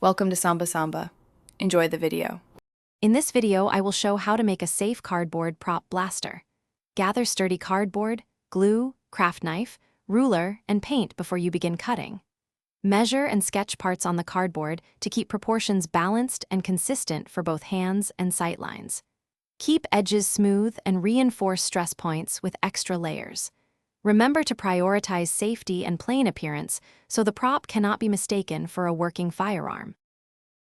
Welcome to Samba Samba. Enjoy the video. In this video, I will show how to make a safe cardboard prop blaster. Gather sturdy cardboard, glue, craft knife, ruler, and paint before you begin cutting. Measure and sketch parts on the cardboard to keep proportions balanced and consistent for both hands and sight lines. Keep edges smooth and reinforce stress points with extra layers. Remember to prioritize safety and plain appearance so the prop cannot be mistaken for a working firearm.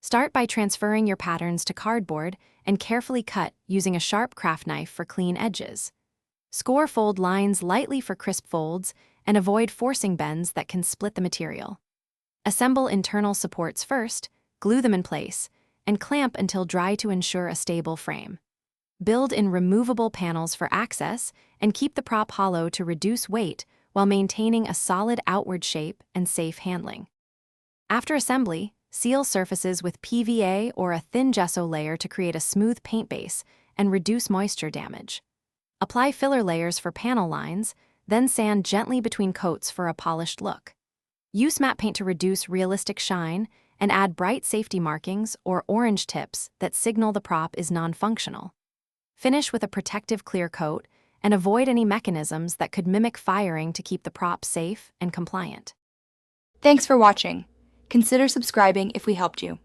Start by transferring your patterns to cardboard and carefully cut using a sharp craft knife for clean edges. Score fold lines lightly for crisp folds and avoid forcing bends that can split the material. Assemble internal supports first, glue them in place, and clamp until dry to ensure a stable frame. Build in removable panels for access and keep the prop hollow to reduce weight while maintaining a solid outward shape and safe handling. After assembly, seal surfaces with PVA or a thin gesso layer to create a smooth paint base and reduce moisture damage. Apply filler layers for panel lines, then sand gently between coats for a polished look. Use matte paint to reduce realistic shine and add bright safety markings or orange tips that signal the prop is non-functional. Finish with a protective clear coat and avoid any mechanisms that could mimic firing to keep the prop safe and compliant. Thanks for watching. Consider subscribing if we helped you.